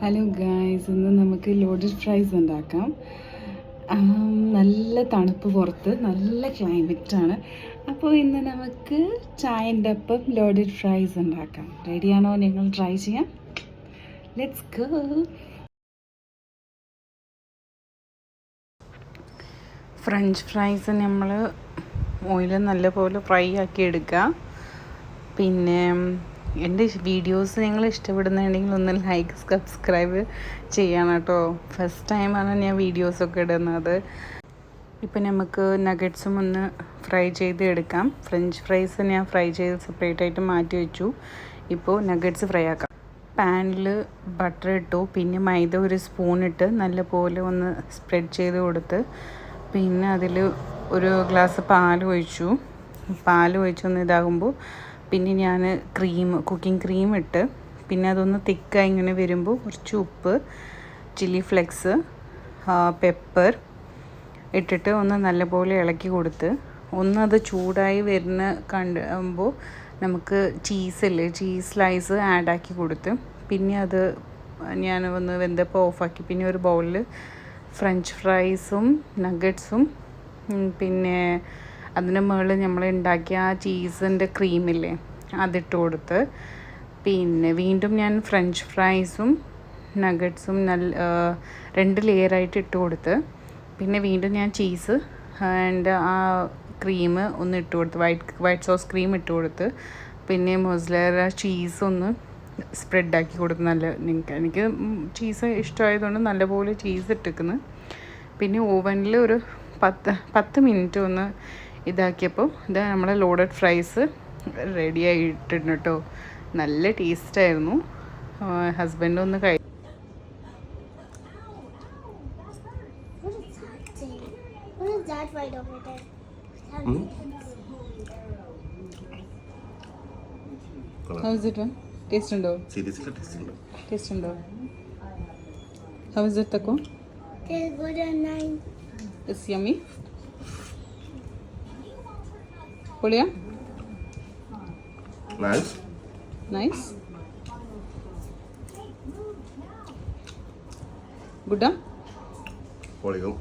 Hello guys, ഇന്ന് നമുക്ക് loaded fries ഉണ്ടാക്കാം. നല്ല തണുപ്പ് പുറത്ത്, നല്ല ക്ലൈമറ്റാണ്. അപ്പോൾ ഇന്ന് നമുക്ക് ചായൻ്റെ ഒപ്പം ലോഡഡ് ഫ്രൈസ് ഉണ്ടാക്കാം. റെഡിയാണോ? നിങ്ങൾ ട്രൈ ചെയ്യാം. Let's go. ഫ്രഞ്ച് ഫ്രൈസ് നമ്മൾ ഓയിൽ നല്ലപോലെ ഫ്രൈ ആക്കി എടുക്കുക. പിന്നെ എൻ്റെ വീഡിയോസ് നിങ്ങൾ ഇഷ്ടപ്പെടുന്നുണ്ടെങ്കിൽ ഒന്ന് ലൈക്ക് സബ്സ്ക്രൈബ് ചെയ്യണം കേട്ടോ. ഫസ്റ്റ് ടൈമാണ് ഞാൻ വീഡിയോസൊക്കെ ഇടുന്നത്. ഇപ്പം നമുക്ക് നഗറ്റ്സും ഒന്ന് ഫ്രൈ ചെയ്ത് എടുക്കാം. ഫ്രഞ്ച് ഫ്രൈസ് ഞാൻ ഫ്രൈ ചെയ്ത് സെപ്പറേറ്റ് ആയിട്ട് മാറ്റി വെച്ചു. ഇപ്പോൾ നഗറ്റ്സ് ഫ്രൈ ആക്കാം. പാനിൽ ബട്ടർ ഇട്ടു, പിന്നെ മൈദ ഒരു സ്പൂൺ ഇട്ട് നല്ലപോലെ ഒന്ന് സ്പ്രെഡ് ചെയ്ത് കൊടുത്ത്, പിന്നെ അതിൽ ഒരു ഗ്ലാസ് പാൽ ഒഴിച്ചൊന്ന് ഇതാകുമ്പോൾ പിന്നെ ഞാൻ കുക്കിംഗ് ക്രീം ഇട്ട്, പിന്നെ അതൊന്ന് തിക്കായി ഇങ്ങനെ വരുമ്പോൾ കുറച്ച് ഉപ്പ്, ചില്ലി ഫ്ലെക്സ്, പെപ്പർ ഇട്ടിട്ട് ഒന്ന് നല്ലപോലെ ഇളക്കി കൊടുത്ത്, ഒന്നത് ചൂടായി കാണുമ്പോൾ നമുക്ക് ചീസ് സ്ലൈസ് ആഡാക്കി കൊടുത്ത്, പിന്നെ അത് ഞാൻ ഒന്ന് വെന്തപ്പോൾ ഓഫാക്കി. പിന്നെ ഒരു ബൗളിൽ ഫ്രഞ്ച് ഫ്രൈസും നഗറ്റ്സും പിന്നെ അതിന് മുകളിൽ നമ്മൾ ഉണ്ടാക്കിയ ആ ചീസിൻ്റെ ക്രീമില്ലേ അതിട്ട് കൊടുത്ത്, പിന്നെ വീണ്ടും ഞാൻ ഫ്രഞ്ച് ഫ്രൈസും നഗറ്റ്സും രണ്ട് ലെയറായിട്ട് ഇട്ട് കൊടുത്ത്, പിന്നെ വീണ്ടും ഞാൻ ചീസ് ആൻഡ് ആ ക്രീം ഒന്ന് ഇട്ട് കൊടുത്ത്, വൈറ്റ് സോസ് ക്രീം ഇട്ട് കൊടുത്ത്, പിന്നെ മൊസറല്ല ചീസ് ഒന്ന് സ്പ്രെഡാക്കി കൊടുത്ത്. എനിക്ക് ചീസ് ഇഷ്ടമായതുകൊണ്ട് നല്ലപോലെ ചീസ് ഇട്ടിരിക്കുന്നു. പിന്നെ ഓവനിൽ ഒരു 10 മിനിറ്റ് ഒന്ന് ഇതാക്കിയപ്പോൾ ഇത് നമ്മളെ ലോഡഡ് ഫ്രൈസ് റെഡി ആയിട്ടുണ്ട് കേട്ടോ. നല്ല ടേസ്റ്റായിരുന്നു. ഹസ്ബൻഡ് ഒന്ന് How is it one? Taste undo? Seriously taste undo? How is it Tako? It's good and nice. It's yummy. പൊളിയാ? Nice. Good? പൊളിയും.